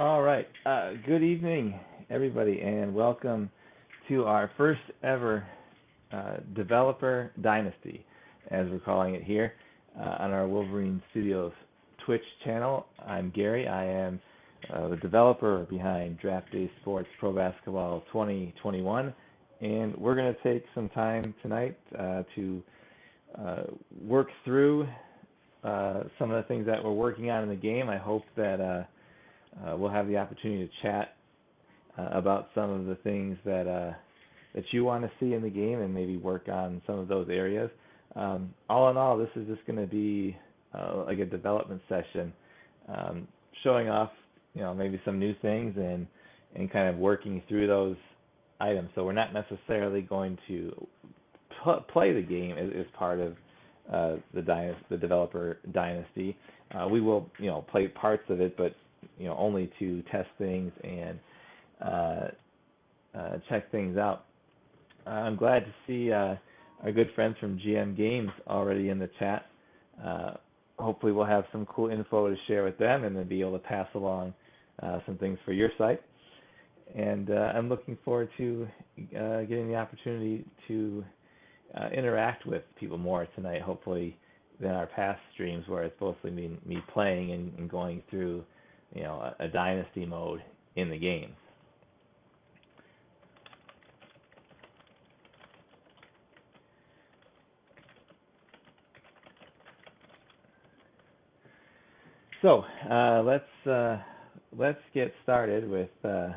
All right. Good evening, everybody, and welcome to our first ever Developer Dynasty, as we're calling it here, on our Wolverine Studios Twitch channel. I'm Gary. I am the developer behind Draft Day Sports Pro Basketball 2021, and we're going to take some time tonight to work through some of the things that we're working on in the game. I hope that we'll have the opportunity to chat about some of the things that you want to see in the game and maybe work on some of those areas. All in all, this is just going to be like a development session, showing off, maybe some new things and kind of working through those items. So we're not necessarily going to play the game as part of the developer dynasty. We will, play parts of it, but only to test things and check things out. I'm glad to see our good friends from GM Games already in the chat. Hopefully we'll have some cool info to share with them and then be able to pass along some things for your site. And I'm looking forward to getting the opportunity to interact with people more tonight, hopefully, than our past streams where it's mostly me playing and going through a dynasty mode in the game. So let's get started with the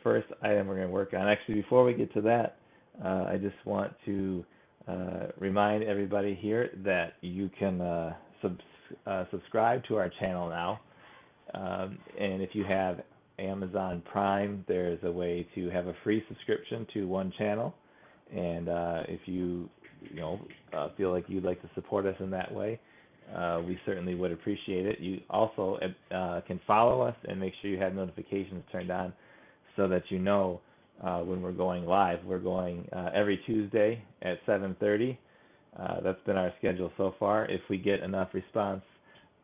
first item we're going to work on. Actually, before we get to that, I just want to remind everybody here that you can subscribe to our channel now. And if you have Amazon Prime, there's a way to have a free subscription to one channel. And if you feel like you'd like to support us in that way, we certainly would appreciate it. You also can follow us and make sure you have notifications turned on so that you know when we're going live. We're going every Tuesday at 7:30. That's been our schedule so far. If we get enough response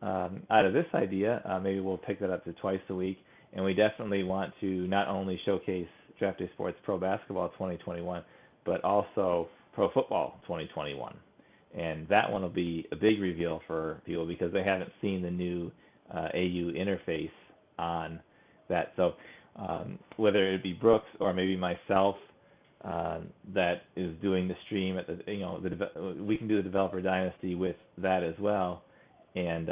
out of this idea, maybe we'll pick that up to twice a week. And we definitely want to not only showcase Draft Day Sports Pro Basketball 2021, but also Pro Football 2021. And that one will be a big reveal for people because they haven't seen the new AU interface on that. So whether it be Brooks or maybe myself that is doing the stream at we can do the Developer Dynasty with that as well, and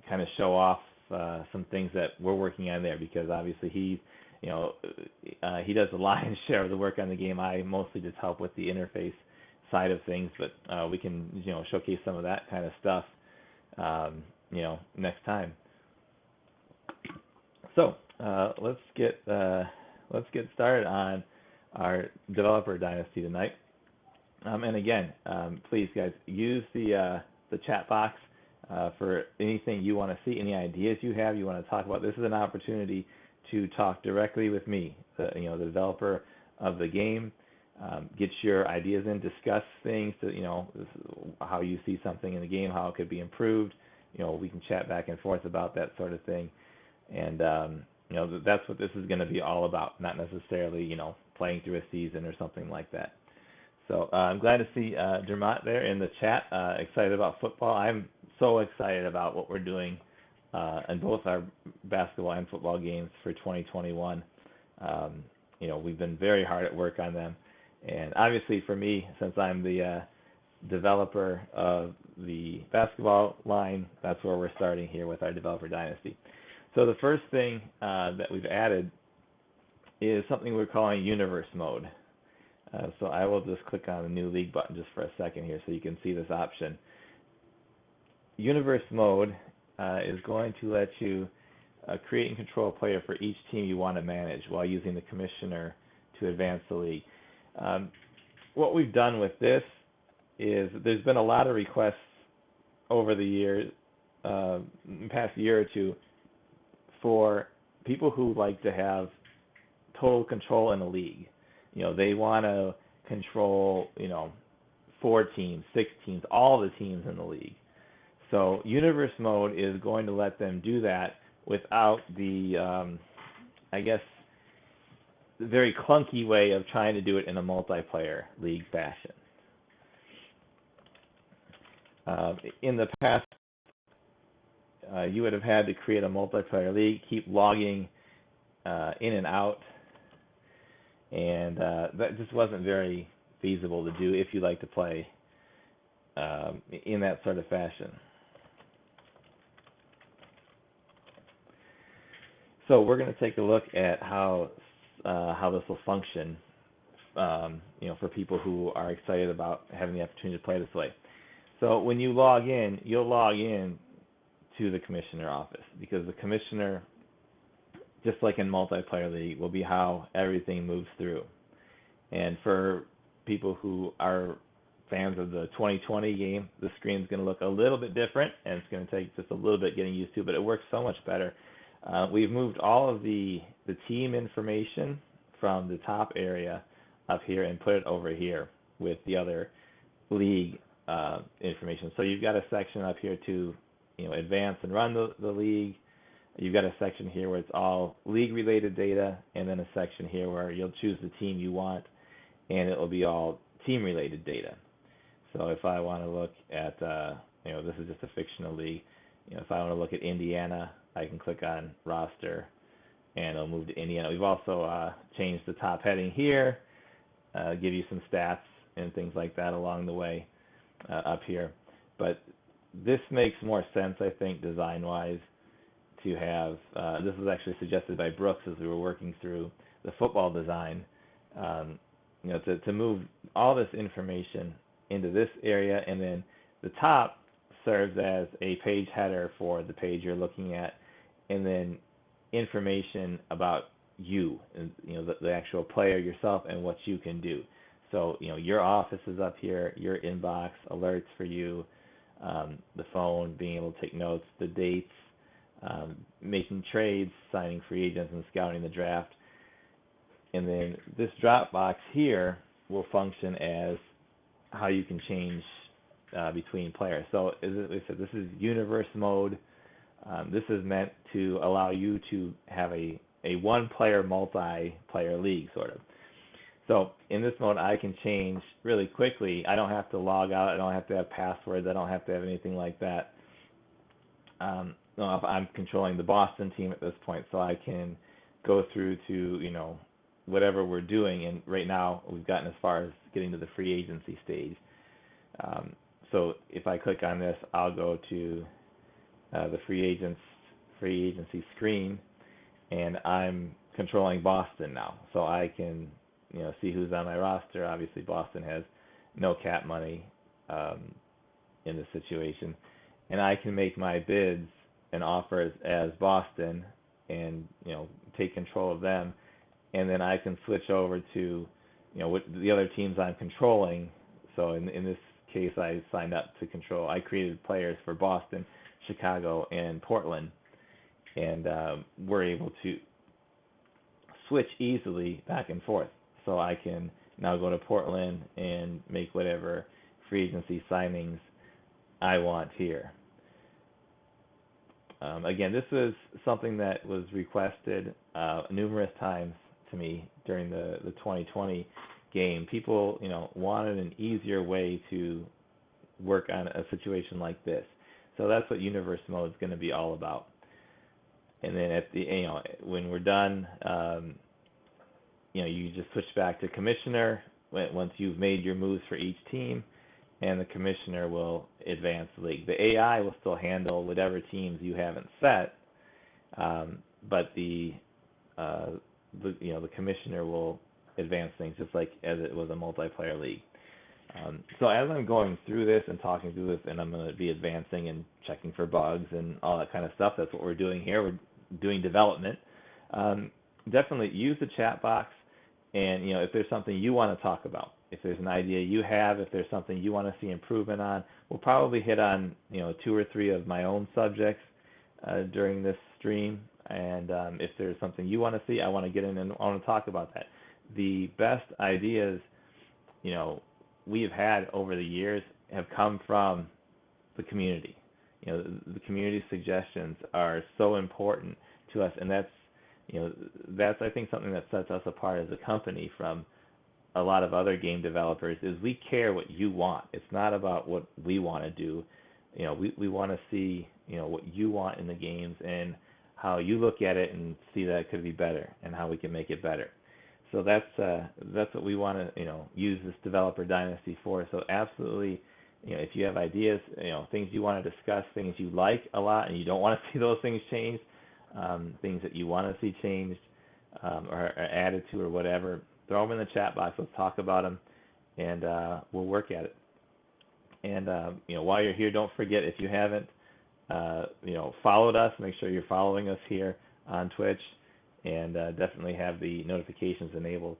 kind of show off some things that we're working on there, because obviously he does the lion's share of the work on the game. I mostly just help with the interface side of things, but we can showcase some of that kind of stuff next time. So let's get started on our Developer Dynasty tonight. And again, please guys, use the chat box for anything you want to see, any ideas you have, you want to talk about. This is an opportunity to talk directly with me, the developer of the game. Get your ideas in, discuss things, how you see something in the game, how it could be improved. We can chat back and forth about that sort of thing. And, that's what this is going to be all about, not necessarily, playing through a season or something like that. So I'm glad to see Dermot there in the chat, excited about football. I'm so excited about what we're doing in both our basketball and football games for 2021. We've been very hard at work on them. And obviously for me, since I'm the developer of the basketball line, that's where we're starting here with our Developer Dynasty. So the first thing that we've added is something we're calling Universe Mode. So I will just click on the New League button just for a second here so you can see this option. Universe Mode is going to let you create and control a player for each team you want to manage while using the commissioner to advance the league. What we've done with this is there's been a lot of requests over the years, past year or two, for people who like to have total control in the league. They want to control, 4 teams, 6 teams, all the teams in the league. So Universe Mode is going to let them do that without the, I guess, the very clunky way of trying to do it in a multiplayer league fashion. In the past, you would have had to create a multiplayer league, keep logging in and out, and that just wasn't very feasible to do if you like to play in that sort of fashion. So we're going to take a look at how this will function, for people who are excited about having the opportunity to play this way. So when you log in, you'll log in to the commissioner office, because the commissioner, just like in multiplayer league, will be how everything moves through. And for people who are fans of the 2020 game, the screen's going to look a little bit different, and it's going to take just a little bit getting used to, but it works so much better. We've moved all of the team information from the top area up here and put it over here with the other league information. So you've got a section up here to advance and run the league. You've got a section here where it's all league-related data, and then a section here where you'll choose the team you want, and it will be all team-related data. So if I want to look at, this is just a fictional league. If I want to look at Indiana, I can click on roster, and it'll move to Indiana. We've also changed the top heading here, give you some stats and things like that along the way up here. But this makes more sense, I think, design-wise, to have, this was actually suggested by Brooks as we were working through the football design, to move all this information into this area, and then the top serves as a page header for the page you're looking at, and then information about you, and the actual player yourself and what you can do. So your office is up here, your inbox, alerts for you, the phone, being able to take notes, the dates, making trades, signing free agents, and scouting the draft. And then this drop box here will function as how you can change between players. So as I said, this is universe mode. This is meant to allow you to have a one-player, multiplayer league, sort of. So in this mode, I can change really quickly. I don't have to log out. I don't have to have passwords. I don't have to have anything like that. I'm controlling the Boston team at this point, so I can go through to, whatever we're doing. And right now, we've gotten as far as getting to the free agency stage. So if I click on this, I'll go to the free agency screen, and I'm controlling Boston now. So I can, see who's on my roster. Obviously, Boston has no cap money in this situation, and I can make my bids and offers as Boston, and take control of them, and then I can switch over to what the other teams I'm controlling. So in this case, I signed up to control. I created players for Boston, Chicago, and Portland, and we're able to switch easily back and forth. So I can now go to Portland and make whatever free agency signings I want here. Again, this was something that was requested numerous times to me during the 2020 game. People, wanted an easier way to work on a situation like this. So that's what universe mode is going to be all about. And then at the, when we're done, you just switch back to commissioner once you've made your moves for each team, and the commissioner will advance the league. The AI will still handle whatever teams you haven't set, but the commissioner will advance things just like as it was a multiplayer league. So as I'm going through this and talking through this, and I'm going to be advancing and checking for bugs and all that kind of stuff, that's what we're doing here. We're doing development. Definitely use the chat box, and if there's something you want to talk about, if there's an idea you have, if there's something you want to see improvement on, we'll probably hit on 2 or 3 of my own subjects during this stream. And if there's something you want to see, I want to get in and I want to talk about that. The best ideas we have had over the years have come from the community. the community suggestions are so important to us, and that's I think something that sets us apart as a company from a lot of other game developers is we care what you want. It's not about what we want to do. We want to see, what you want in the games and how you look at it and see that it could be better and how we can make it better. So that's what we want to, use this developer dynasty for. So absolutely, if you have ideas, things you want to discuss, things you like a lot and you don't want to see those things changed, things that you want to see changed or added to or whatever, throw them in the chat box. Let's talk about them, and we'll work at it. And while you're here, don't forget, if you haven't, followed us, make sure you're following us here on Twitch, and definitely have the notifications enabled.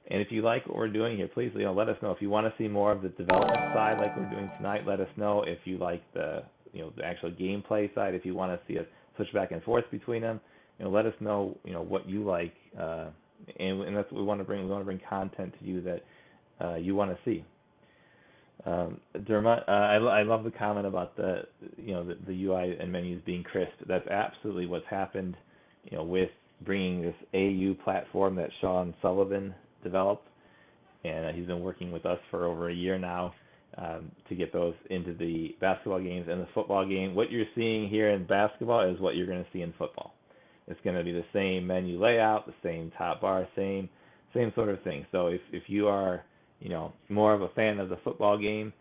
And if you like what we're doing here, please, let us know. If you want to see more of the development side, like we're doing tonight, let us know. If you like the actual gameplay side, if you want to see us switch back and forth between them, let us know, what you like, and that's what we want to bring. We want to bring content to you that you want to see. Dermot, I love the comment about the UI and menus being crisp. That's absolutely what's happened, with bringing this AU platform that Sean Sullivan developed, and he's been working with us for over a year now to get those into the basketball games and the football game. What you're seeing here in basketball is what you're going to see in football. It's going to be the same menu layout, the same top bar, same sort of thing. So if you are more of a fan of the football game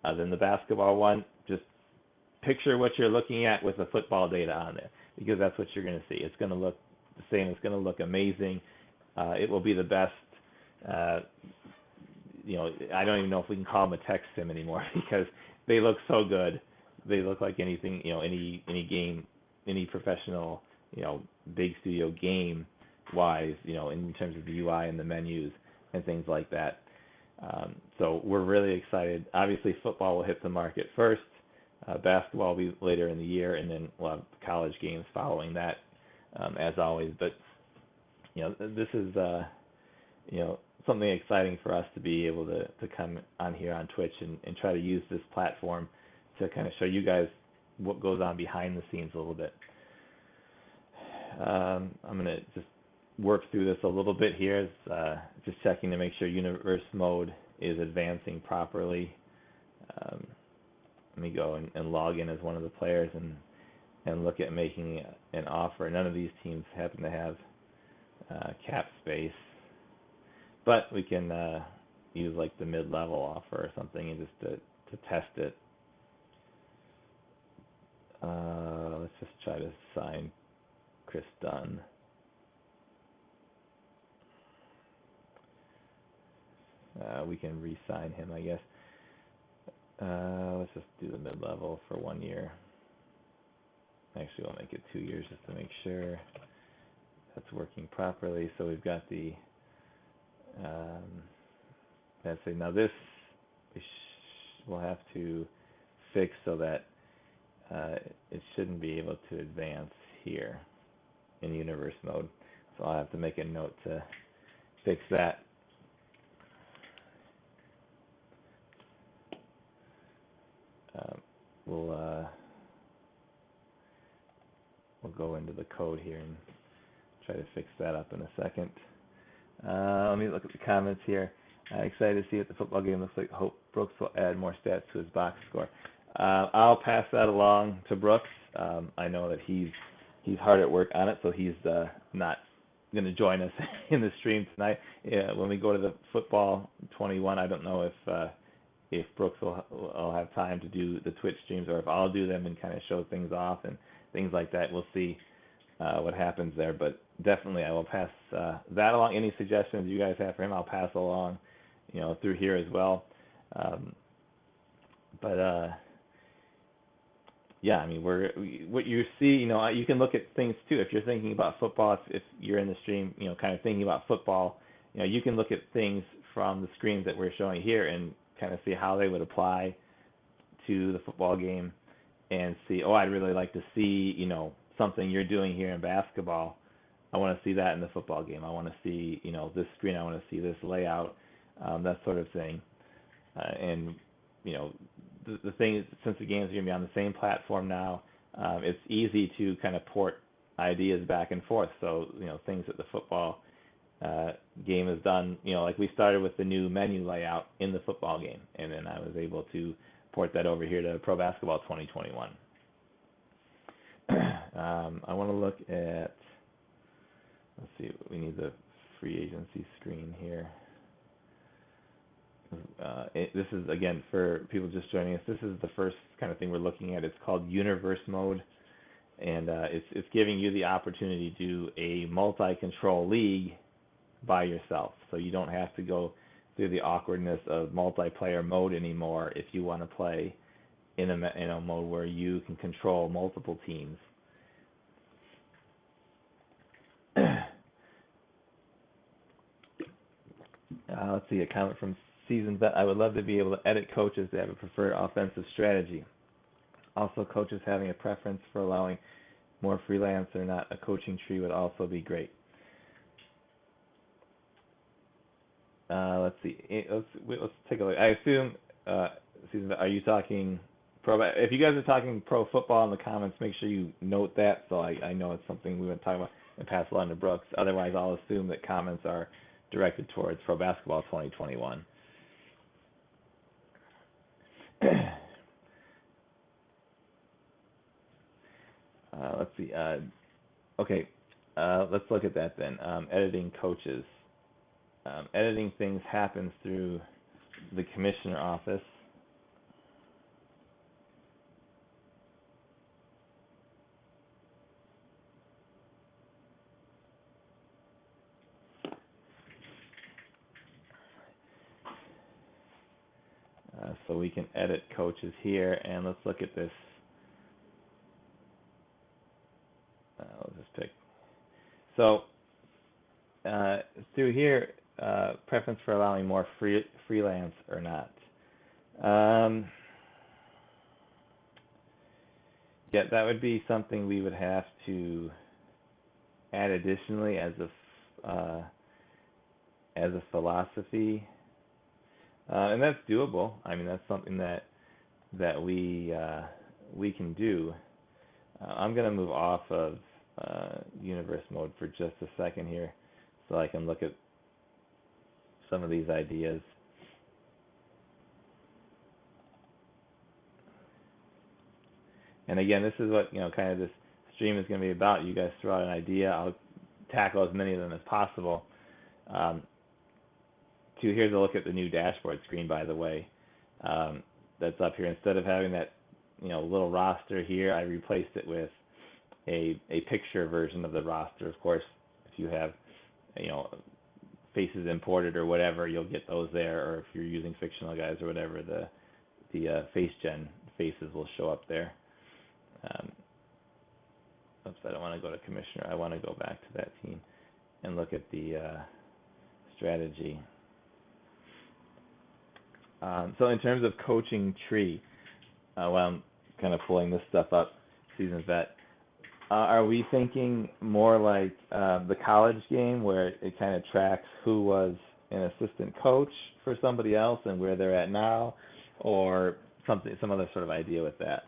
than the basketball one, just picture what you're looking at with the football data on there, because that's what you're going to see. It's going to look the same. It's going to look amazing. It will be the best. I don't even know if we can call them a tech sim anymore because they look so good. They look like anything, any game, any professional, big studio game wise, in terms of the UI and the menus and things like that. So we're really excited. Obviously, football will hit the market first. Basketball will be later in the year, and then we'll have college games following that, as always. But this is something exciting for us to be able to come on here on Twitch and try to use this platform to kind of show you guys what goes on behind the scenes a little bit. I'm gonna just work through this a little bit here. Just checking to make sure universe mode is advancing properly. Let me go and log in as one of the players and look at making an offer. None of these teams happen to have cap space, but we can use like the mid-level offer or something and just to test it. Let's just try to sign Chris Dunn. We can re-sign him, I guess. Let's just do the mid-level for 1 year. Actually, we'll make it 2 years just to make sure that's working properly. So we've got the, let's say now this we'll have to fix so that it shouldn't be able to advance here in universe mode. So I'll have to make a note to fix that. We'll go into the code here and try to fix that up in a second. Let me look at the comments here. Excited to see it. The football game looks like Hope Brooks will add more stats to his box score. I'll pass that along to Brooks. I know that he's hard at work on it, so he's not going to join us in the stream tonight. When we go to the football 21, I don't know if Brooks will have time to do the Twitch streams, or if I'll do them and kind of show things off and things like that. We'll see what happens there, but definitely I will pass that along. Any suggestions you guys have for him, I'll pass along, through here as well. Yeah, I mean, what you see, you can look at things too. If you're thinking about football, if you're in the stream, kind of thinking about football, you can look at things from the screens that we're showing here and kind of see how they would apply to the football game and see, oh, I'd really like to see, something you're doing here in basketball. I want to see that in the football game. I want to see, this screen. I want to see this layout, that sort of thing. And the thing is, since the games are going to be on the same platform now, it's easy to kind of port ideas back and forth. So, things that the football game has done, like we started with the new menu layout in the football game, and then I was able to port that over here to Pro Basketball 2021. I want to look at, let's see, we need the free agency screen here. This is, again, for people just joining us, this is the first kind of thing we're looking at. It's called Universe Mode, and it's giving you the opportunity to do a multi-control league by yourself. So you don't have to go through the awkwardness of multiplayer mode anymore if you want to play in a mode where you can control multiple teams. Let's see, a comment from Seasoned Vet. I would love to be able to edit coaches that have a preferred offensive strategy. Also, coaches having a preference for allowing more freelance or not a coaching tree would also be great. Let's see. Let's take a look. I assume, Seasoned Vet, are you talking pro? If you guys are talking pro football in the comments, make sure you note that so I know it's something we would talk about and pass along to Brooks. Otherwise, I'll assume that comments are directed towards Pro Basketball 2021. Let's see. Okay, let's look at that then. Editing coaches. Editing things happens through the commissioner office. So we can edit coaches here, and let's look at this. Let's just pick. So through here, preference for allowing more freelance or not. Yeah, that would be something we would have to add additionally as a philosophy. And that's doable. I mean, that's something that we can do. I'm going to move off of universe mode for just a second here, so I can look at some of these ideas. And again, this is what kind of this stream is going to be about. You guys throw out an idea, I'll tackle as many of them as possible. Here's a look at the new dashboard screen, by the way, that's up here. Instead of having that little roster here, I replaced it with a picture version of the roster. Of course, if you have faces imported or whatever, you'll get those there, or if you're using fictional guys or whatever, the face gen faces will show up there. Oops, I don't want to go to commissioner. I want to go back to that team and look at the strategy. So in terms of coaching tree, while I'm kind of pulling this stuff up, Seasoned Vet, are we thinking more like the college game where it kind of tracks who was an assistant coach for somebody else and where they're at now, or some other sort of idea with that?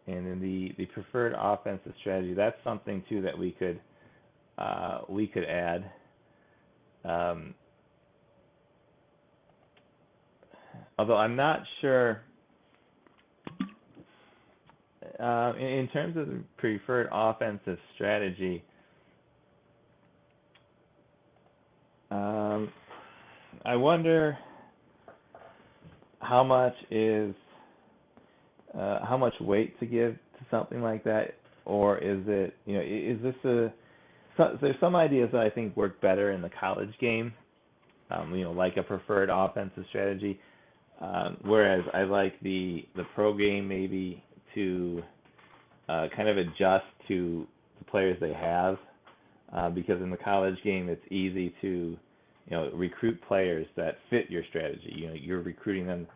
And then the preferred offensive strategy, that's something too that we could add. Although I'm not sure, in terms of the preferred offensive strategy, I wonder how much weight to give to something like that, or is it, is this there's some ideas that I think work better in the college game, like a preferred offensive strategy, whereas I like the pro game maybe to kind of adjust to the players they have, because in the college game it's easy to recruit players that fit your strategy. You're recruiting them.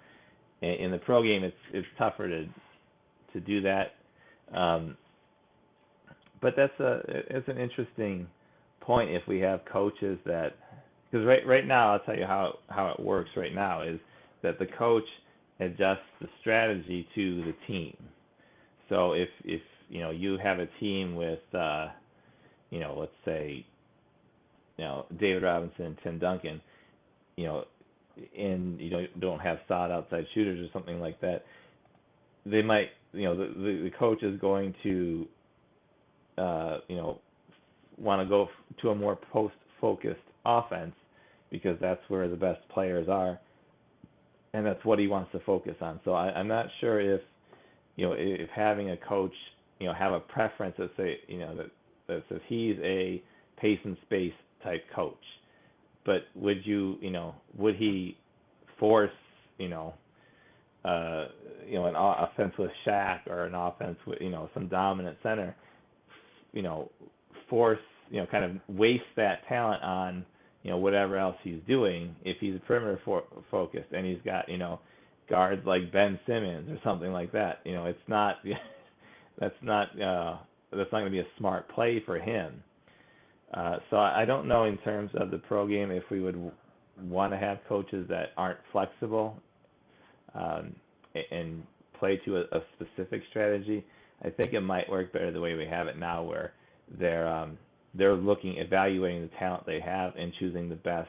In the pro game, it's tougher to do that. But it's an interesting point, if we have coaches that, because right now, I'll tell you how it works right now is that the coach adjusts the strategy to the team. So if you have a team with let's say David Robinson, Tim Duncan, and you don't have solid outside shooters or something like that, they might the coach is going to want to go to a more post-focused offense because that's where the best players are, and that's what he wants to focus on. So I'm not sure if if having a coach have a preference that say that says he's a pace and space type coach, but would would he force an offense with Shaq or an offense with some dominant center, force kind of waste that talent on whatever else he's doing if he's perimeter focused and he's got guards like Ben Simmons or something like that. It's not that's not going to be a smart play for him. So I don't know in terms of the pro game if we would want to have coaches that aren't flexible and play to a specific strategy. I think it might work better the way we have it now, where they're evaluating the talent they have and choosing the best,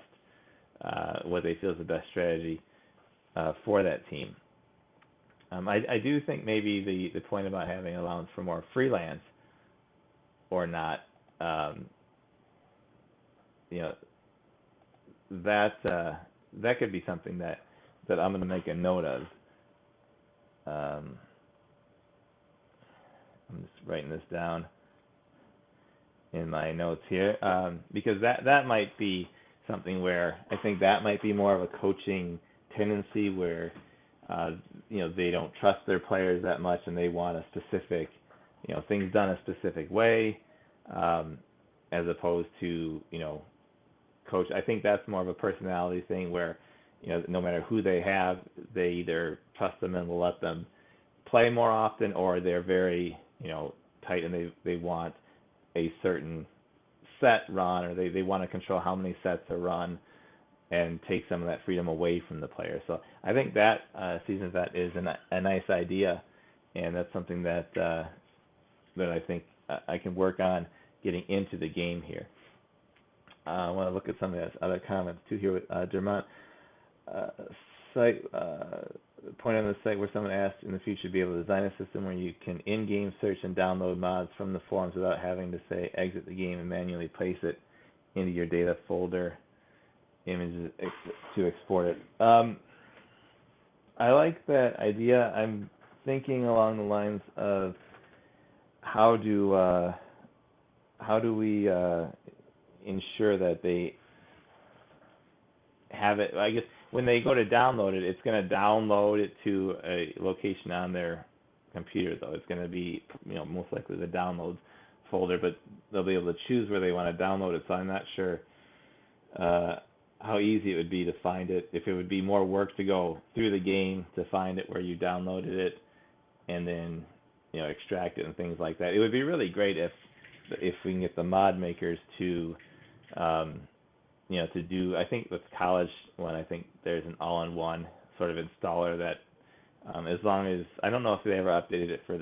what they feel is the best strategy for that team. I do think maybe the point about having allowance for more freelance or not, that could be something that I'm going to make a note of. I'm just writing this down in my notes here, because that might be something where I think that might be more of a coaching tendency where they don't trust their players that much and they want a specific things done a specific way, as opposed to coach. I think that's more of a personality thing where no matter who they have, they either trust them and will let them play more often, or they're very tight and they want a certain set run, or they want to control how many sets are run and take some of that freedom away from the player. So I think that season vet is a nice idea, and that's something that I think I can work on getting into the game here. I want to look at some of the other comments too here with Dermont. Site point on the site where someone asked in the future to be able to design a system where you can in-game search and download mods from the forums without having to say exit the game and manually place it into your data folder images to export it. I like that idea. I'm thinking along the lines of how do we ensure that they have it. I guess when they go to download it, it's going to download it to a location on their computer, though. It's going to be, most likely the downloads folder, but they'll be able to choose where they want to download it. So I'm not sure how easy it would be to find it, if it would be more work to go through the game to find it where you downloaded it and then, extract it and things like that. It would be really great if we can get the mod makers to to do, I think with college one, I think there's an all-in-one sort of installer that, as long as, I don't know if they ever updated it for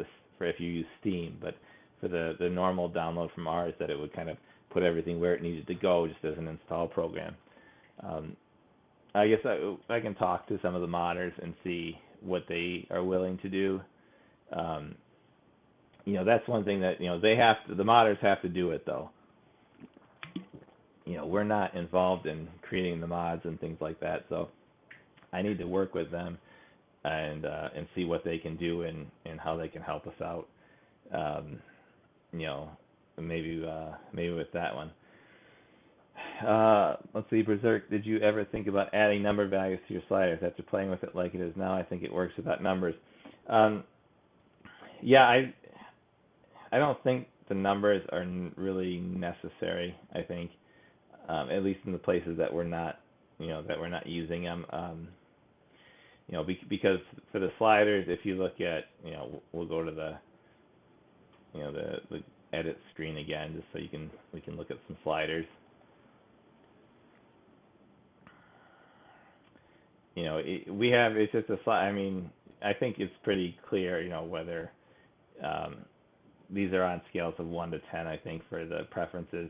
if you use Steam, but for the normal download from ours, that it would kind of put everything where it needed to go just as an install program. I guess I can talk to some of the modders and see what they are willing to do. That's one thing that, the modders have to do it, though. We're not involved in creating the mods and things like that, so I need to work with them and see what they can do and how they can help us out. Maybe with that one. Let's see, Berserk, did you ever think about adding number values to your sliders after playing with it like it is now? I think it works without numbers. Yeah, I don't think the numbers are really necessary. I think, at least in the places that we're not, using them. Because for the sliders, if you look at, we'll go to the edit screen again, just so we can look at some sliders. It's just a slide. I mean, I think it's pretty clear, whether these are on scales of 1 to 10. I think for the preferences,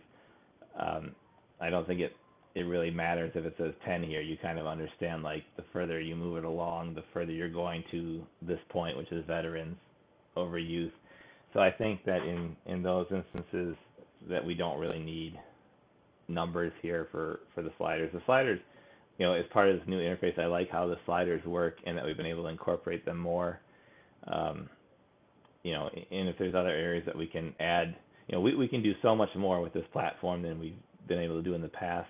I don't think it really matters if it says 10 here. You kind of understand, like, the further you move it along, the further you're going to this point, which is veterans over youth. So I think that in those instances that we don't really need numbers here for the sliders. The sliders, as part of this new interface, I like how the sliders work and that we've been able to incorporate them more. And if there's other areas that we can add, we can do so much more with this platform than we've been able to do in the past.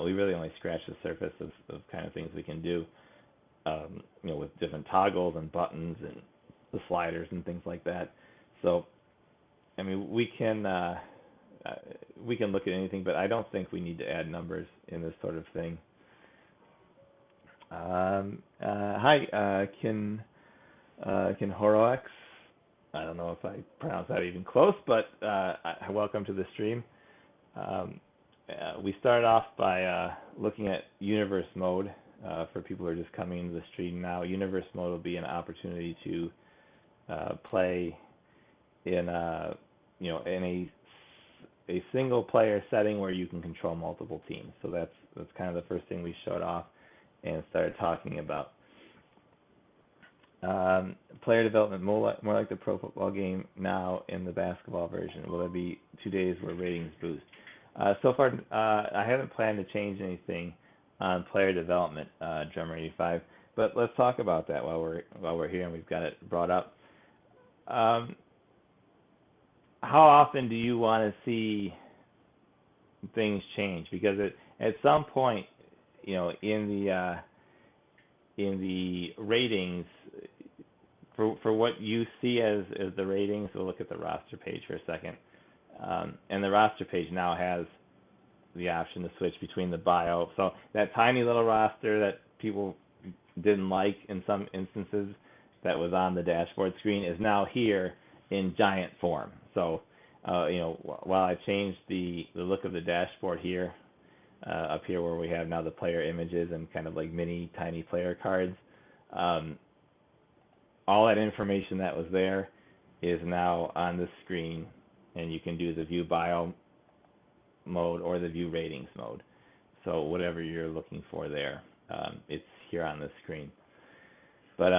We really only scratched the surface of kind of things we can do, with different toggles and buttons and the sliders and things like that. So, I mean, we can look at anything, but I don't think we need to add numbers in this sort of thing. Hi, Kin Horox. I don't know if I pronounced that even close, but welcome to the stream. We started off by looking at universe mode. For people who are just coming into the stream now, universe mode will be an opportunity to play in in a single player setting where you can control multiple teams. So that's kind of the first thing we showed off and started talking about. Player development, more like the pro football game now in the basketball version. Will there be 2 days where ratings boost? So far, I haven't planned to change anything on player development, Drummer 85. But let's talk about that while we're here and we've got it brought up. How often do you want to see things change? Because at some point, in the ratings, for what you see as the ratings, we'll look at the roster page for a second. And the roster page now has the option to switch between the bio. So that tiny little roster that people didn't like in some instances that was on the dashboard screen is now here in giant form. So, while I changed the look of the dashboard here, up here where we have now the player images and kind of like mini tiny player cards, all that information that was there is now on the screen, and you can do the view bio mode or the view ratings mode. So whatever you're looking for there, it's here on the screen. But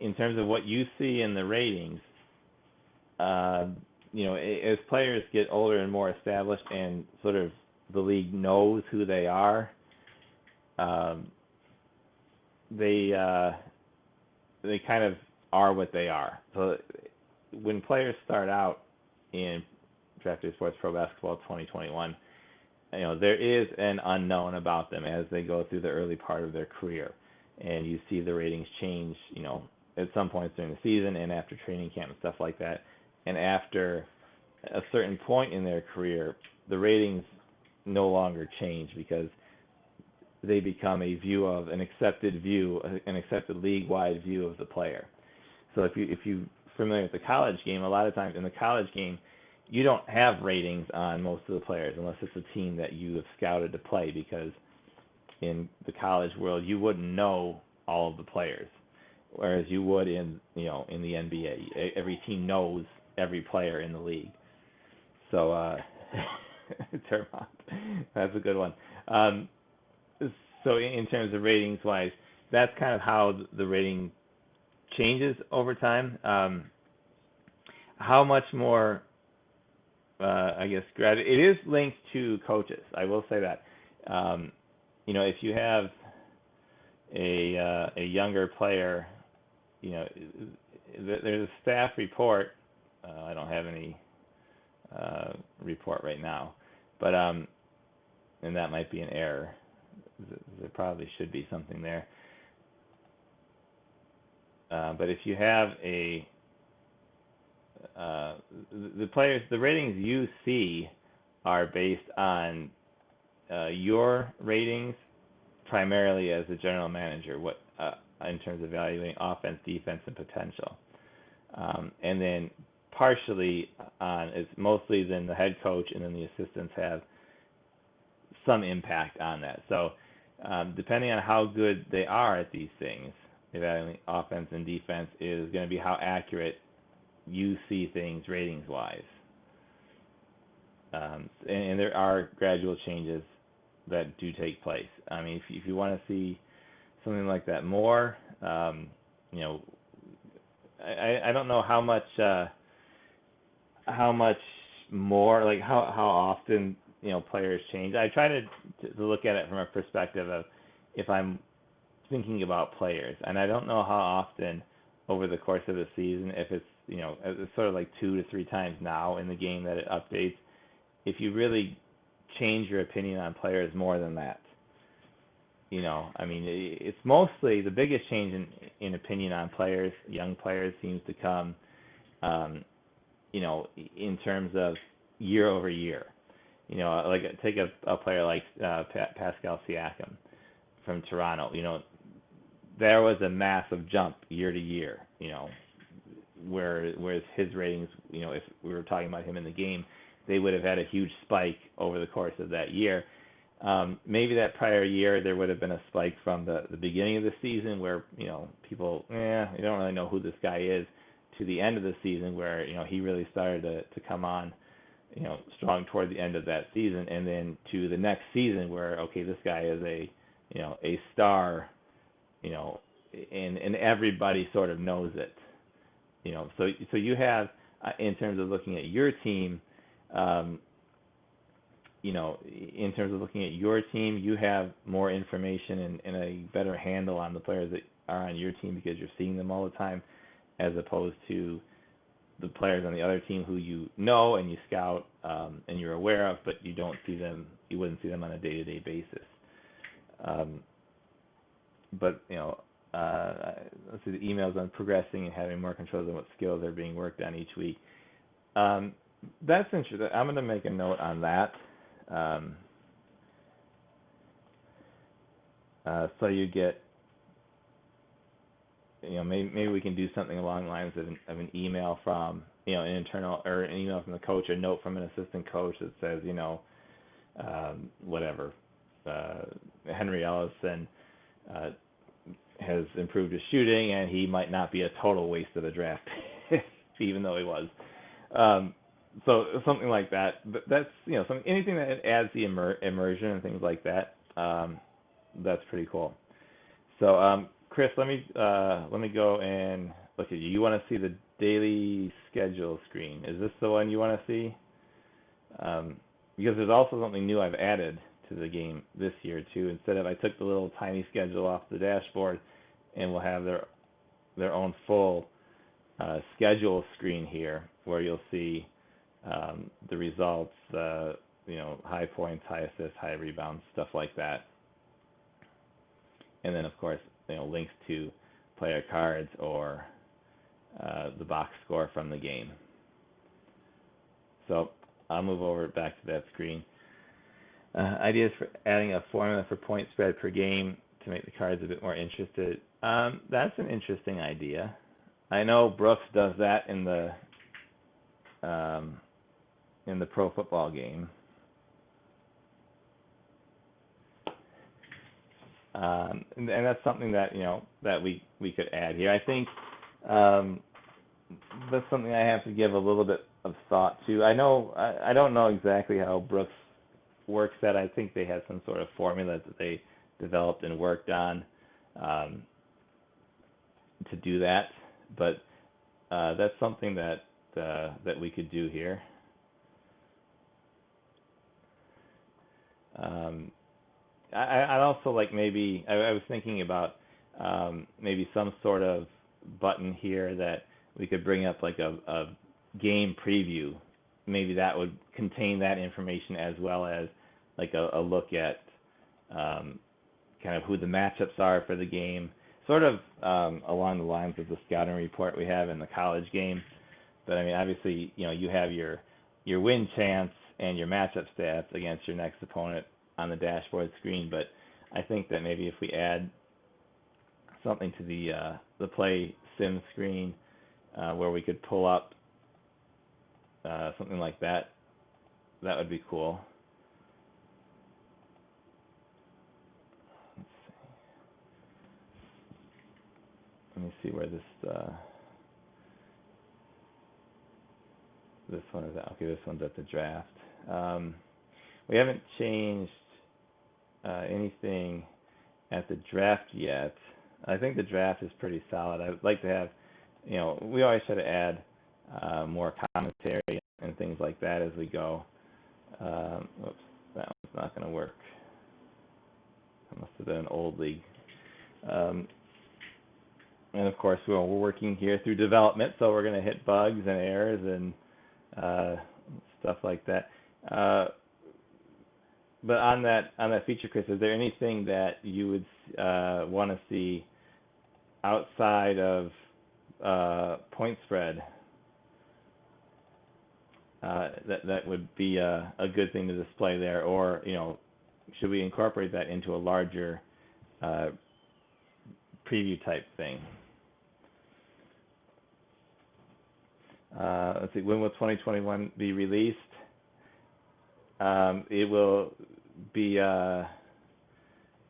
in terms of what you see in the ratings, as players get older and more established and sort of the league knows who they are, they kind of are what they are. So when players start out in Draft Day Sports Pro Basketball 2021, there is an unknown about them as they go through the early part of their career. And you see the ratings change, at some points during the season and after training camp and stuff like that. And after a certain point in their career, the ratings no longer change because they become a view of an accepted league-wide view of the player. So if you're familiar with the college game, a lot of times in the college game, you don't have ratings on most of the players unless it's a team that you have scouted to play, because in the college world you wouldn't know all of the players, whereas you would in the NBA. Every team knows every player in the league. So Termont, that's a good one. So in terms of ratings wise, that's kind of how the rating changes over time. How much more, it is linked to coaches. I will say that. If you have a younger player, there's a staff report. I don't have any report right now, but and that might be an error. There probably should be something there. But if you have the players, the ratings you see are based on your ratings primarily as a general manager, in terms of evaluating offense, defense, and potential. And then partially on, it's mostly then the head coach and then the assistants have some impact on that. So depending on how good they are at these things, evaluating offense and defense, is going to be how accurate you see things ratings wise. And there are gradual changes that do take place. I mean, if you want to see something like that more, you know, I don't know how much more, like how often, you know, players change. I try to look at it from a perspective of if I'm thinking about players, and I don't know how often over the course of the season, if it's, you know, it's sort of like 2 to 3 times now in the game that it updates, if you really change your opinion on players more than that. You know, I mean, it's mostly the biggest change in opinion on players, young players, seems to come, you know, in terms of year over year. You know, like take a player like Pascal Siakam from Toronto. You know, there was a massive jump year to year. You know, whereas his ratings, you know, if we were talking about him in the game, they would have had a huge spike over the course of that year. Maybe that prior year there would have been a spike from the beginning of the season where, you know, people, you don't really know who this guy is, to the end of the season where, you know, he really started to come on, you know, strong toward the end of that season, and then to the next season where, okay, this guy is a, you know, a star, you know, and everybody sort of knows it, you know. So you have, in terms of looking at your team, you know, in terms of looking at your team, you have more information and a better handle on the players that are on your team because you're seeing them all the time, as opposed to the players on the other team who you know and you scout and you're aware of, but you don't see them, you wouldn't see them on a day-to-day basis. But, you know, let's see, the emails on progressing and having more control on what skills are being worked on each week. That's interesting. I'm going to make a note on that. So you get, you know, maybe we can do something along the lines of an email from, you know, an internal, or an email from the coach, a note from an assistant coach that says, you know, whatever, Henry Ellison has improved his shooting, and he might not be a total waste of a draft pick, even though he was. So something like that. But that's, you know, anything that adds the immersion and things like that. That's pretty cool. So, Chris, let me go and look at you. You want to see the daily schedule screen? Is this the one you want to see? Because there's also something new I've added to the game this year too. Instead of, I took the little tiny schedule off the dashboard, and we'll have their own full schedule screen here, where you'll see the results, you know, high points, high assists, high rebounds, stuff like that. And then, of course, you know, links to player cards or the box score from the game. So I'll move over back to that screen. Ideas for adding a formula for point spread per game to make the cards a bit more interested. That's an interesting idea. I know Brooks does that in the pro football game. And that's something that, you know, that we could add here. I think that's something I have to give a little bit of thought to. I don't know exactly how Brooks works that. I think they had some sort of formula that they developed and worked on to do that, but that's something that we could do here. I'd also like, maybe I was thinking about maybe some sort of button here that we could bring up, like a game preview. Maybe that would contain that information, as well as like a look at kind of who the matchups are for the game, sort of along the lines of the scouting report we have in the college game. But I mean, obviously, you know, you have your win chance and your matchup stats against your next opponent on the dashboard screen. But I think that maybe if we add something to the play sim screen, where we could pull up something like that. That would be cool. Let me see where this one is at. Okay, this one's at the draft. We haven't changed anything at the draft yet. I think the draft is pretty solid. I would like to have, we always try to add more commentary and things like that as we go. Whoops, that one's not going to work. That must have been an old league. And of course, we're working here through development, so we're going to hit bugs and errors and stuff like that. But on that feature, Chris, is there anything that you would want to see outside of point spread that would be a good thing to display there, or should we incorporate that into a larger preview type thing? Let's see, when will 2021 be released? It will be, I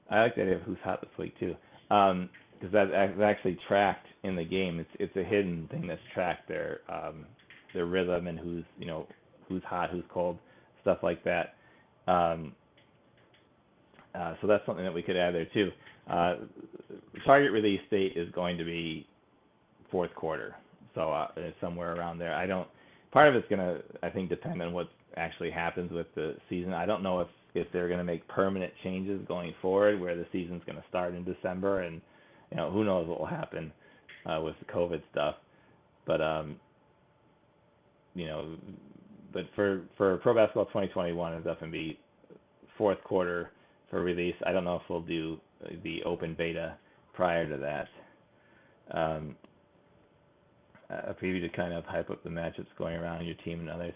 like the idea of who's hot this week too, because that's actually tracked in the game. It's a hidden thing that's tracked, their rhythm and who's hot, who's cold, stuff like that. So that's something that we could add there too. Target release date is going to be fourth quarter, so somewhere around there. Part of it's going to, I think, depend on what actually happens with the season. I don't know if they're going to make permanent changes going forward, where the season's going to start in December, and who knows what will happen with the COVID stuff. But but for Pro Basketball 2021, it'll definitely be fourth quarter for release. I don't know if we'll do the open beta prior to that. A preview to kind of hype up the matchups going around your team and others.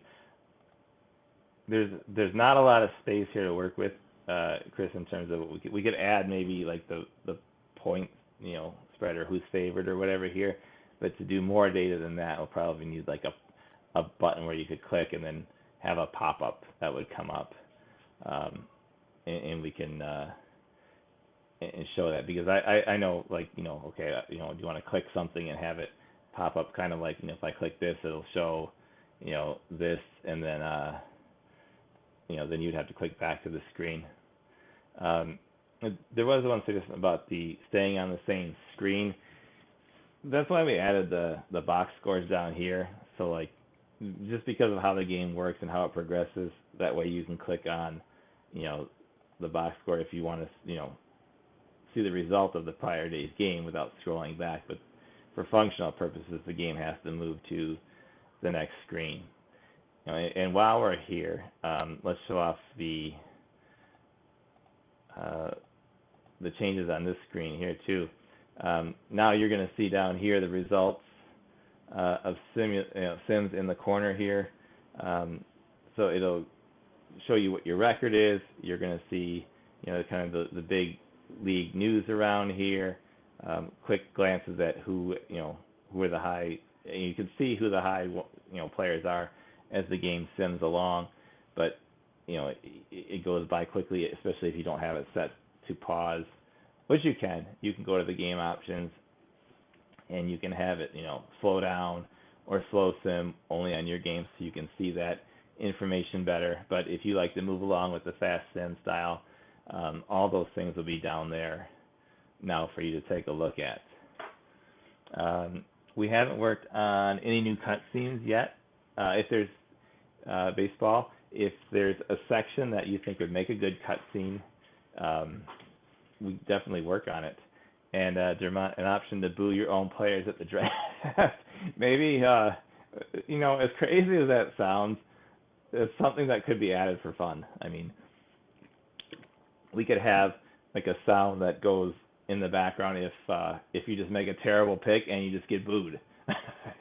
There's not a lot of space here to work with, Chris, in terms of what we could add maybe like the point spread or who's favored or whatever here, but to do more data than that, we'll probably need like a button where you could click and then have a pop-up that would come up, and we can and show that, because I know, like, okay, do you want to click something and have it pop up, kind of like, if I click this, it'll show this, and then then you'd have to click back to the screen. There was one suggestion about the staying on the same screen. That's why we added the box scores down here. So, like, just because of how the game works and how it progresses, that way you can click on the box score if you want to see the result of the prior day's game without scrolling back. But for functional purposes, the game has to move to the next screen. And while we're here, let's show off the changes on this screen here too. Now you're going to see down here the results of Sims in the corner here. So it'll show you what your record is. You're going to see kind of the big league news around here. Quick glances at who are the high. You can see who the high players are as the game sims along, but it goes by quickly, especially if you don't have it set to pause, which you can. You can go to the game options and you can have it slow down or slow sim only on your game, so you can see that information better. But if you like to move along with the fast sim style, all those things will be down there now for you to take a look at. We haven't worked on any new cutscenes yet. If there's baseball, if there's a section that you think would make a good cutscene, we definitely work on it. And there's an option to boo your own players at the draft. Maybe, as crazy as that sounds, it's something that could be added for fun. I mean, we could have like a sound that goes in the background if you just make a terrible pick and you just get booed.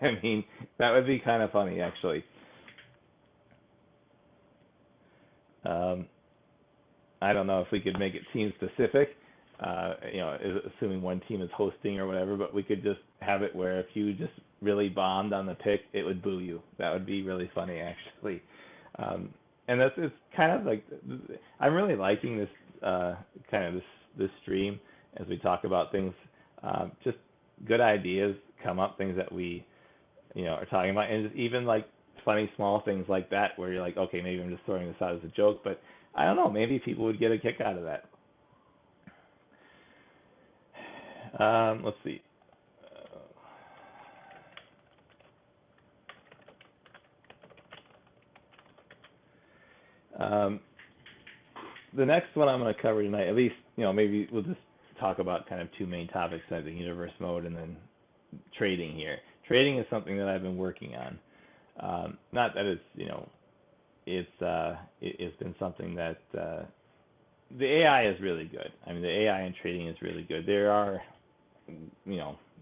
I mean, that would be kind of funny, actually. I don't know if we could make it team specific, assuming one team is hosting or whatever, but we could just have it where if you just really bombed on the pick, it would boo you. That would be really funny, actually. And it's kind of like, I'm really liking this this stream as we talk about things. Just good ideas come up, things that we are talking about, and just even like funny small things like that where you're like, okay, maybe I'm just throwing this out as a joke, but I don't know, maybe people would get a kick out of that. Let's see. The next one I'm going to cover tonight, at least, maybe we'll just talk about kind of two main topics, I think, universe mode and then trading here. Trading is something that I've been working on. Not that it's been something that the AI is really good. I mean, the AI in trading is really good. There are,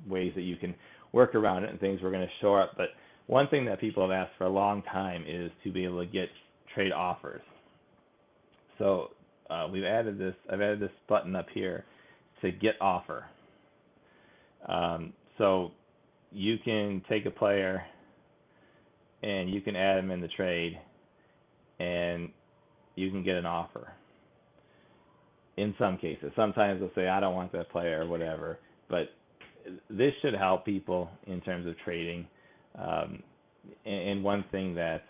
ways that you can work around it and things we're going to show up. But one thing that people have asked for a long time is to be able to get trade offers. So I've added this button up here to get offer. So you can take a player and you can add them in the trade and you can get an offer. In some cases, sometimes they'll say, I don't want that player or whatever, but this should help people in terms of trading. And one thing that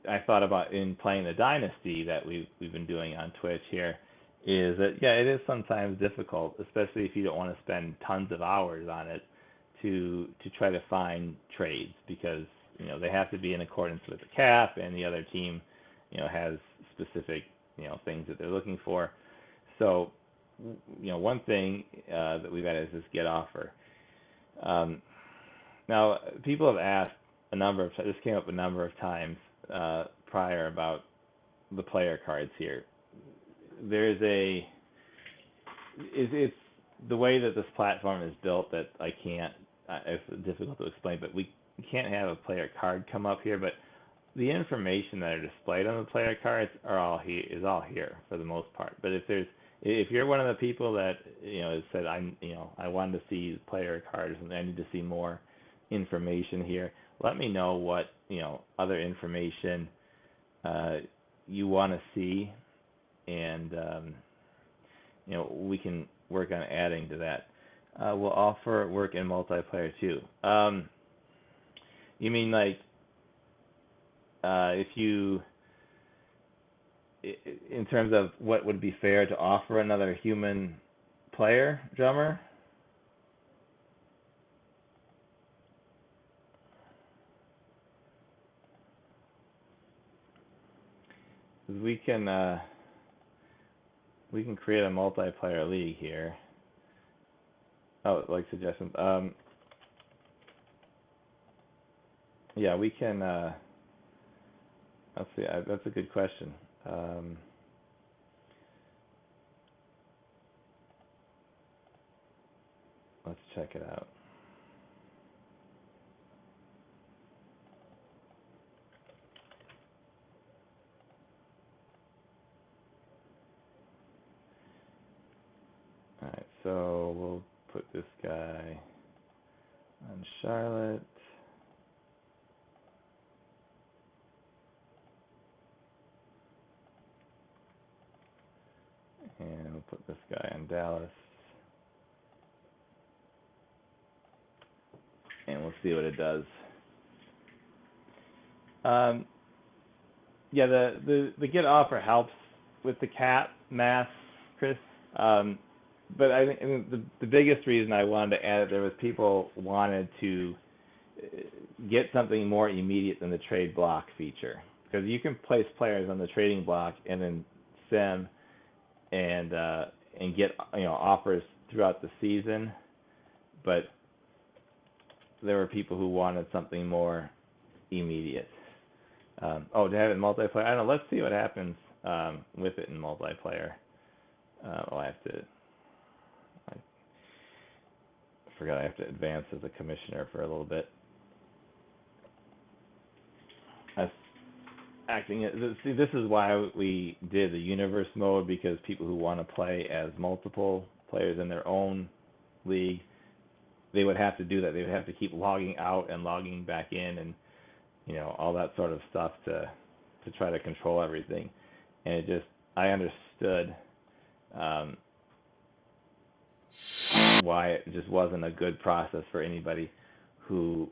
I thought about in playing the Dynasty that we've been doing on Twitch here is that it is sometimes difficult, especially if you don't want to spend tons of hours on it to try to find trades, because they have to be in accordance with the cap and the other team has specific things that they're looking for. So one thing that we've added is this get offer. Now people have asked this came up a number of times prior about the player cards here. There's it's the way that this platform is built that I can't, it's difficult to explain, but we can't have a player card come up here, but the information that are displayed on the player cards is all here for the most part. But if you're one of the people that said I wanted to see player cards and I need to see more information here, let me know what other information you want to see, and we can work on adding to that. We'll offer work in multiplayer too. You mean like if you, in terms of what would be fair to offer another human player, drummer? We can create a multiplayer league here. Oh, like suggestions. Yeah, we can. Let's see. That's a good question. Let's check it out. All right, so we'll put this guy on Charlotte. And we'll put this guy on Dallas. And we'll see what it does. Yeah, the get offer helps with the cap math, Chris. But I think the biggest reason I wanted to add it there was people wanted to get something more immediate than the trade block feature, because you can place players on the trading block and then sim and get offers throughout the season, but there were people who wanted something more immediate. To have it in multiplayer, I don't know. Let's see what happens with it in multiplayer. I forgot I have to advance as a commissioner for a little bit. acting. See, this is why we did the universe mode, because people who want to play as multiple players in their own league, they would have to do that. They would have to keep logging out and logging back in, and all that sort of stuff to try to control everything. And it just, I understood why it just wasn't a good process for anybody who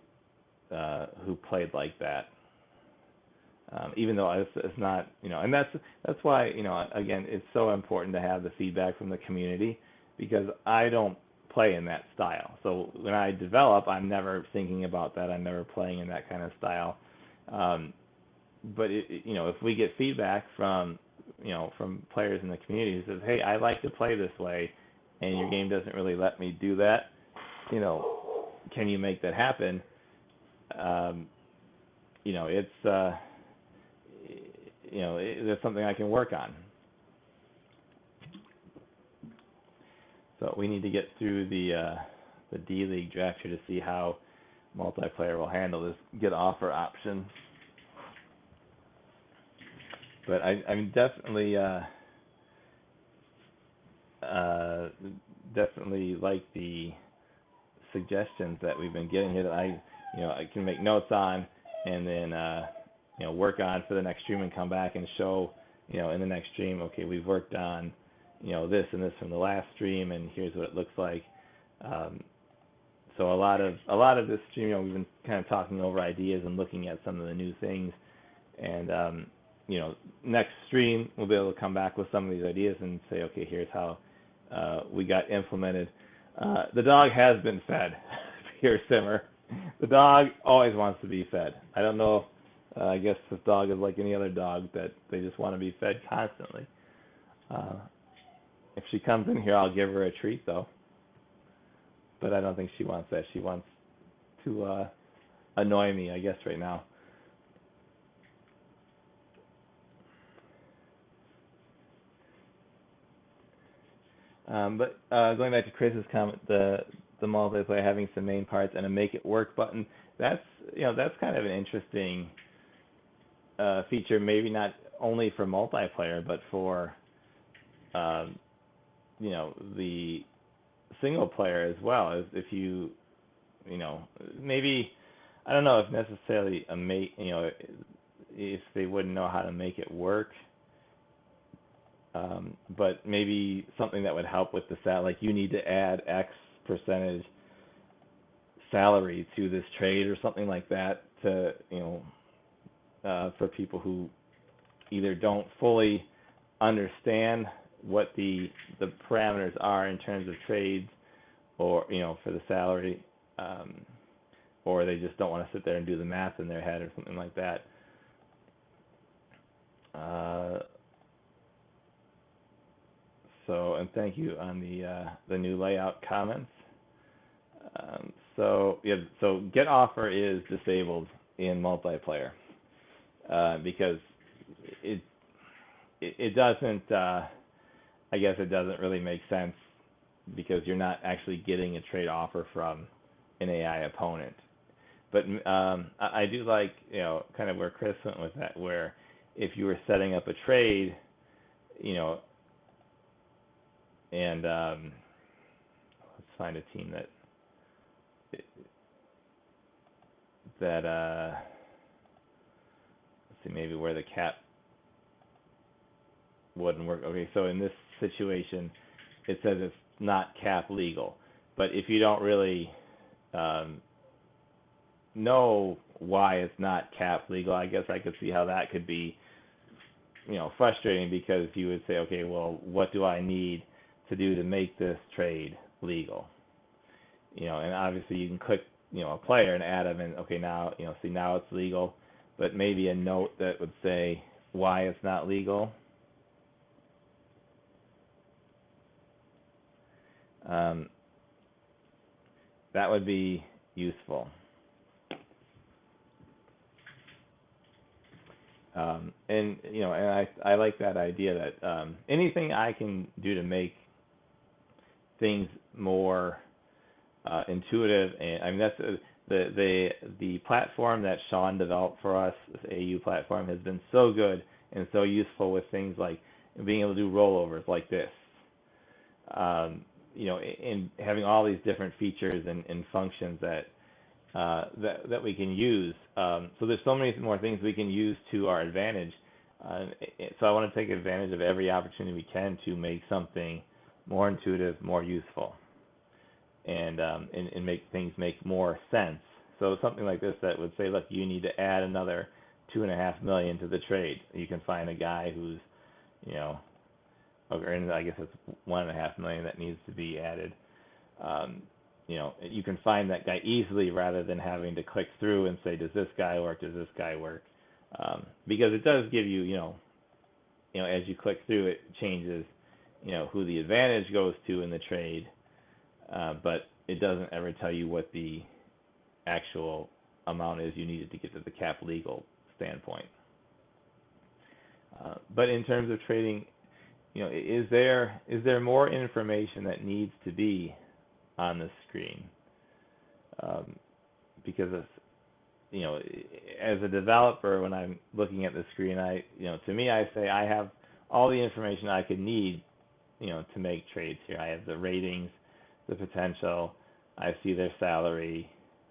played like that. Even though it's not, and that's why, again, it's so important to have the feedback from the community, because I don't play in that style. So when I develop, I'm never thinking about that. I'm never playing in that kind of style. But if we get feedback from from players in the community who says, hey, I like to play this way, and your game doesn't really let me do that, can you make that happen? It's that's something I can work on. So we need to get through the D League draft here to see how multiplayer will handle this get offer option. But I'm definitely definitely like the suggestions that we've been getting here that I can make notes on, and then work on for the next stream, and come back and show in the next stream, okay, we've worked on this and this from the last stream, and here's what it looks like. So a lot of this stream, we've been kind of talking over ideas and looking at some of the new things, and next stream we'll be able to come back with some of these ideas and say, okay, here's how we got implemented. The dog has been fed. Here, Simmer. The dog always wants to be fed. I don't know. I guess this dog is like any other dog, that they just want to be fed constantly. If she comes in here, I'll give her a treat, though. But I don't think she wants that. She wants to annoy me, I guess, right now. But going back to Chris's comment, the multiplayer having some main parts and a make it work button, that's kind of an interesting feature. Maybe not only for multiplayer, but for the single player as well. As if you maybe, I don't know if necessarily if they wouldn't know how to make it work. But maybe something that would help with the like you need to add X percentage salary to this trade or something like that, to for people who either don't fully understand what the parameters are in terms of trades, or for the salary, or they just don't want to sit there and do the math in their head or something like that. And thank you on the new layout comments. So get offer is disabled in multiplayer because it doesn't. I guess it doesn't really make sense, because you're not actually getting a trade offer from an AI opponent. But I do like kind of where Chris went with that, where if you were setting up a trade, and let's find a team that let's see, maybe where the cap wouldn't work. Okay, so in this situation, it says it's not cap legal. But if you don't really know why it's not cap legal, I guess I could see how that could be frustrating, because you would say, okay, well, what do I need to do to make this trade legal? And obviously you can click a player and add them, and okay, now see, now it's legal, but maybe a note that would say why it's not legal. That would be useful. And I like that idea that anything I can do to make things more intuitive, and I mean the platform that Sean developed for us, this AU platform, has been so good and so useful with things like being able to do rollovers like this. In having all these different features and functions that we can use. So there's so many more things we can use to our advantage. So I want to take advantage of every opportunity we can to make something more intuitive, more useful, and make things make more sense. So something like this that would say, look, you need to add another $2.5 million to the trade. You can find a guy who's, or I guess it's $1.5 million that needs to be added. You can find that guy easily rather than having to click through and say, does this guy work? Does this guy work? Because it does give you, as you click through, it changes, who the advantage goes to in the trade, but it doesn't ever tell you what the actual amount is you needed to get to the cap legal standpoint. But in terms of trading, is there more information that needs to be on the screen? Because as a developer, when I'm looking at the screen, to me, I say I have all the information I could need, to make trades here. I have the ratings, the potential. I see their salary,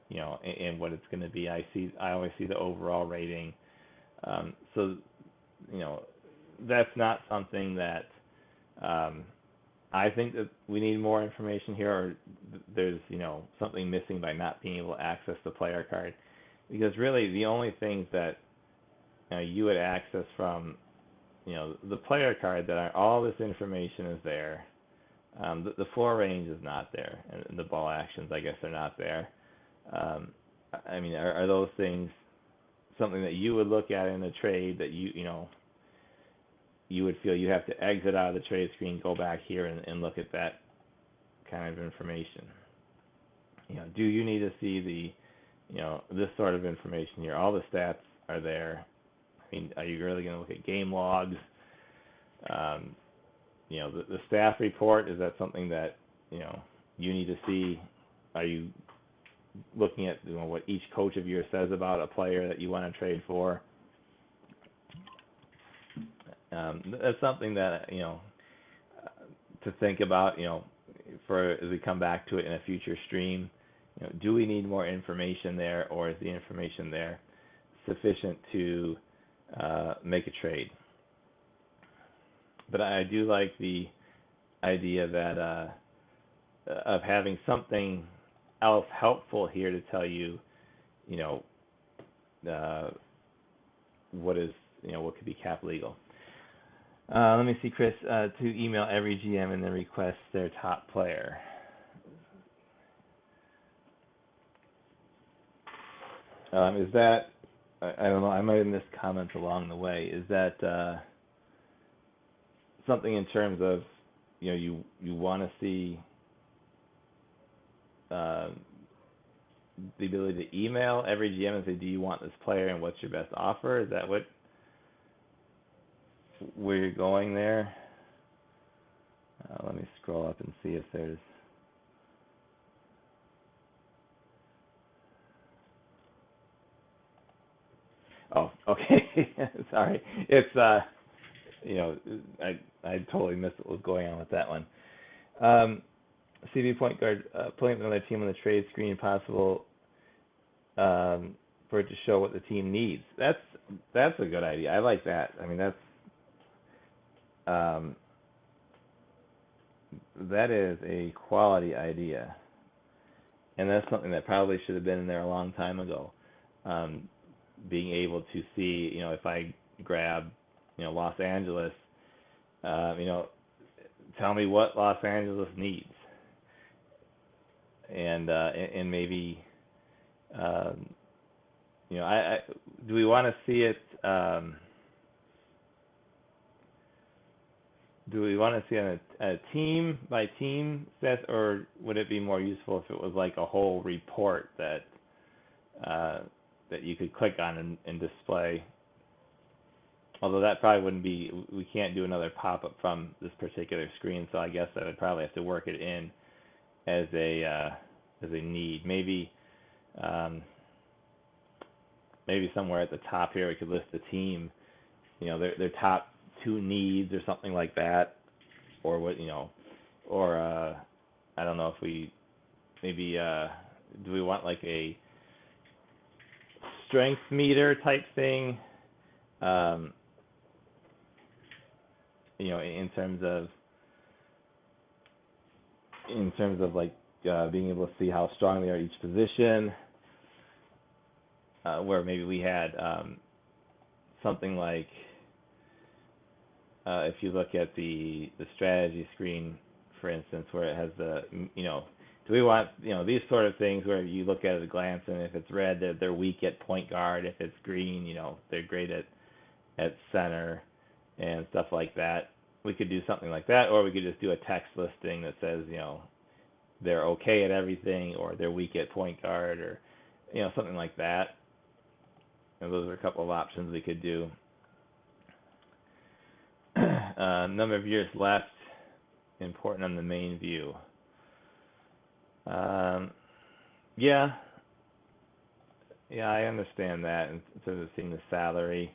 and what it's going to be. I always see the overall rating. So, that's not something that I think that we need more information here, or there's something missing by not being able to access the player card, because really the only things that you would access from the player card that are all this information is there. The floor range is not there, and the ball actions, I guess, are not there. Are those things something that you would look at in a trade that you would feel you have to exit out of the trade screen, go back here and look at that kind of information? Do you need to see this sort of information here? All the stats are there. Are you really going to look at game logs? The staff report, is that something that you need to see? Are you looking at what each coach of yours says about a player that you want to trade for? That's something that to think about. For as we come back to it in a future stream, do we need more information there, or is the information there sufficient to make a trade? But I do like the idea that of having something else helpful here to tell you, what is what could be cap legal. Let me see, Chris. To email every GM and then request their top player. Is that, I don't know, I might have missed comments along the way. Is that something in terms of, you want to see the ability to email every GM and say, do you want this player and what's your best offer? Is that where you're going there? Let me scroll up and see if there's... Oh, okay. Sorry. It's I totally missed what was going on with that one. CV point guard playing with another team on the trade screen, possible for it to show what the team needs. That's a good idea. I like that. That is a quality idea, and that's something that probably should have been in there a long time ago. Being able to see, if I grab, Los Angeles, tell me what Los Angeles needs, and maybe, do we want to see it? Do we want to see on a team by team set, or would it be more useful if it was like a whole report that you could click on and display? Although that probably wouldn't be, we can't do another pop-up from this particular screen, so I guess I would probably have to work it in as a need. Maybe maybe somewhere at the top here we could list the team, their top two needs or something like that, or what, or I don't know if we maybe do we want like a strength meter type thing, in terms of like being able to see how strong they are at each position, where maybe we had something like if you look at the strategy screen, for instance, where it has do we want these sort of things where you look at it at a glance, and if it's red, they're weak at point guard. If it's green, they're great at center and stuff like that. We could do something like that, or we could just do a text listing that says they're okay at everything, or they're weak at point guard, or something like that. And those are a couple of options we could do. Number of years left, important on the main view. Yeah, I understand that in terms of seeing the salary.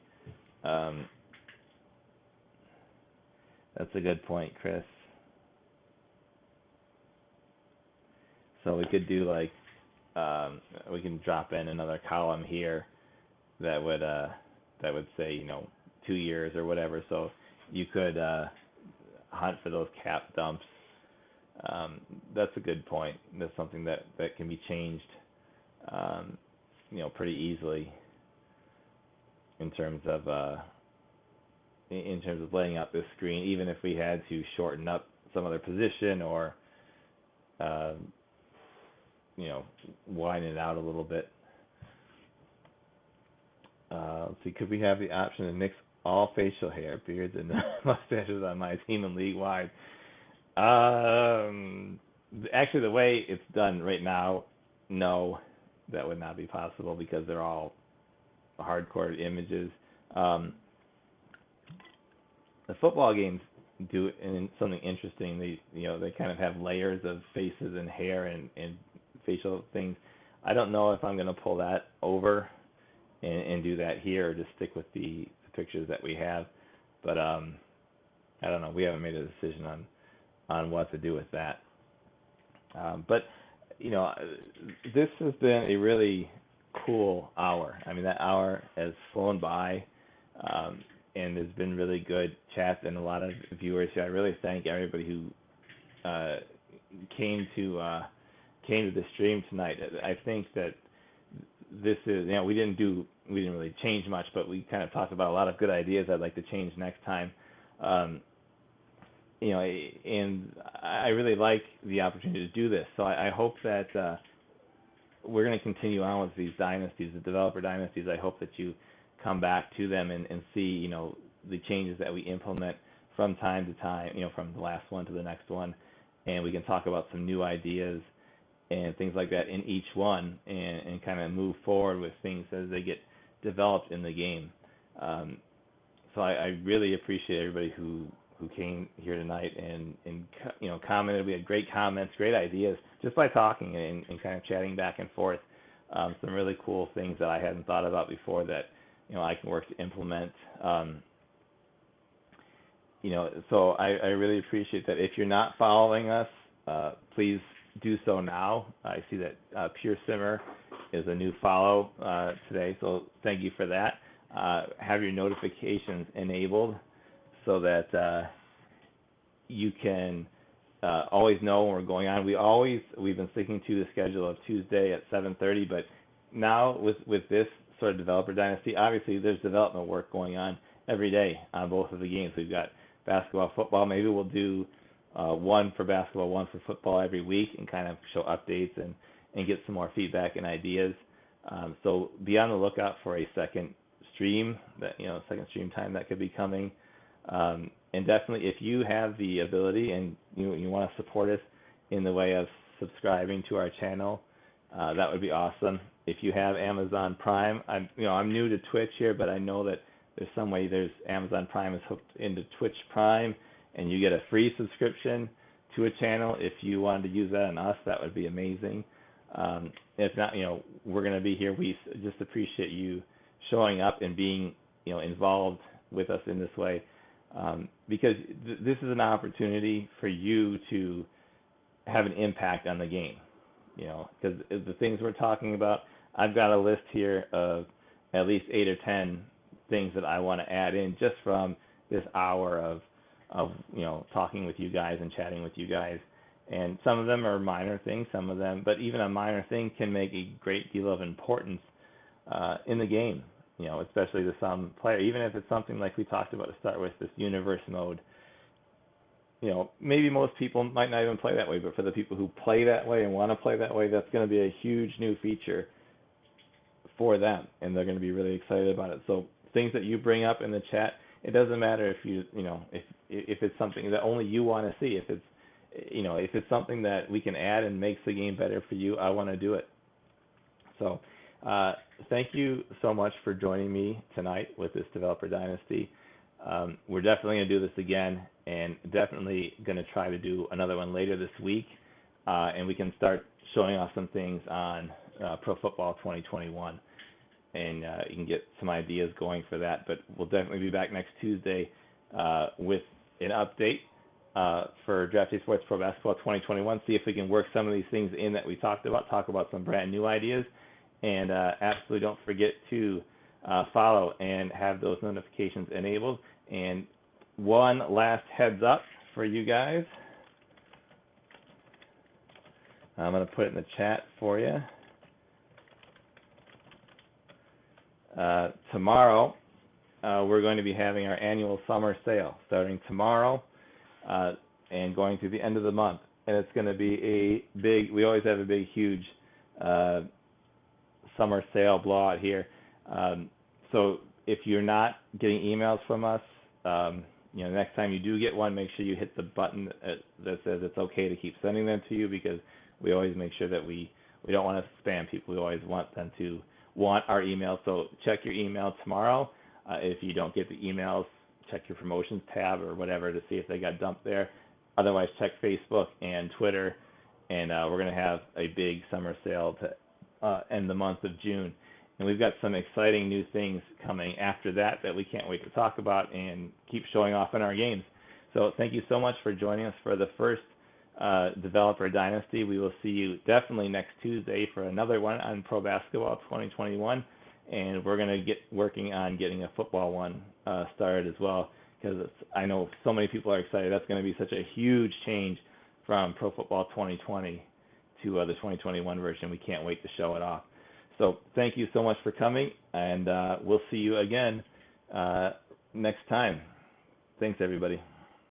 That's a good point, Chris. So we could do like we can drop in another column here that would say 2 years or whatever. So you could hunt for those cap dumps. That's a good point. That's something that can be changed, pretty easily in terms of laying out this screen. Even if we had to shorten up some other position or widen it out a little bit. Let's see. Could we have the option to mix all facial hair, beards, and mustaches on my team and league wide? Actually, the way it's done right now, no, that would not be possible because they're all hard-coded images. The football games do something interesting. They kind of have layers of faces and hair and facial things. I don't know if I'm going to pull that over and do that here, or just stick with the pictures that we have. But I don't know. We haven't made a decision on what to do with that. But this has been a really cool hour. I mean, that hour has flown by, and there's been really good chats and a lot of viewers here. I really thank everybody who came to the stream tonight. I think that this is, we didn't really change much, but we kind of talked about a lot of good ideas I'd like to change next time. And I really like the opportunity to do this. So I hope that we're going to continue on with these dynasties, the developer dynasties. I hope that you come back to them and see, the changes that we implement from time to time, from the last one to the next one. And we can talk about some new ideas and things like that in each one, and kind of move forward with things as they get developed in the game. So I really appreciate everybody who came here tonight and commented. We had great comments, great ideas, just by talking and kind of chatting back and forth. Some really cool things that I hadn't thought about before that I can work to implement. So I really appreciate that. If you're not following us, please do so now. I see that Pure Simmer is a new follow today, so thank you for that. Have your notifications enabled so that you can always know when we're going on. We've been sticking to the schedule of Tuesday at 7:30, but now with this sort of developer dynasty, obviously there's development work going on every day on both of the games. We've got basketball, football. Maybe we'll do one for basketball, one for football every week, and kind of show updates and get some more feedback and ideas. So be on the lookout for a second stream, second stream time that could be coming. And definitely, if you have the ability and you want to support us in the way of subscribing to our channel, that would be awesome. If you have Amazon Prime, I'm new to Twitch here, but I know that there's some way Amazon Prime is hooked into Twitch Prime, and you get a free subscription to a channel. If you wanted to use that on us, that would be amazing. If not, we're going to be here. We just appreciate you showing up and being, involved with us in this way, because this is an opportunity for you to have an impact on the game. Because the things we're talking about, I've got a list here of at least 8 or 10 things that I want to add in just from this hour of talking with you guys and chatting with you guys. And some of them are minor things, but even a minor thing can make a great deal of importance in the game, especially to some player. Even if it's something like we talked about to start with, this universe mode. Maybe most people might not even play that way, but for the people who play that way and want to play that way, that's going to be a huge new feature for them, and they're going to be really excited about it. So things that you bring up in the chat, it doesn't matter if if it's something that only you want to see. If it's something that we can add and makes the game better for you, I want to do it. So thank you so much for joining me tonight with this Developer Dynasty. We're definitely going to do this again, and definitely going to try to do another one later this week, and we can start showing off some things on Pro Football 2021, and you can get some ideas going for that. But we'll definitely be back next Tuesday with an update for Draft Day Sports Pro Basketball 2021, see if we can work some of these things in that we talked about, talk about some brand new ideas, and absolutely don't forget to follow and have those notifications enabled. And one last heads up for you guys. I'm going to put it in the chat for you. Tomorrow, we're going to be having our annual summer sale starting tomorrow and going through the end of the month. And it's going to be a big, we always have a big, huge summer sale blowout here. So if you're not getting emails from us, next time you do get one, make sure you hit the button that says it's okay to keep sending them to you, because we always make sure that we don't want to spam people. We always want them to want our email. So check your email tomorrow. If you don't get the emails, check your promotions tab or whatever to see if they got dumped there. Otherwise, check Facebook and Twitter, and we're going to have a big summer sale to end the month of June. And we've got some exciting new things coming after that we can't wait to talk about and keep showing off in our games. So thank you so much for joining us for the first Developer Dynasty. We will see you definitely next Tuesday for another one on Pro Basketball 2021. And we're going to get working on getting a football one started as well, because I know so many people are excited. That's going to be such a huge change from Pro Football 2020 to the 2021 version. We can't wait to show it off. So thank you so much for coming, and we'll see you again next time. Thanks, everybody.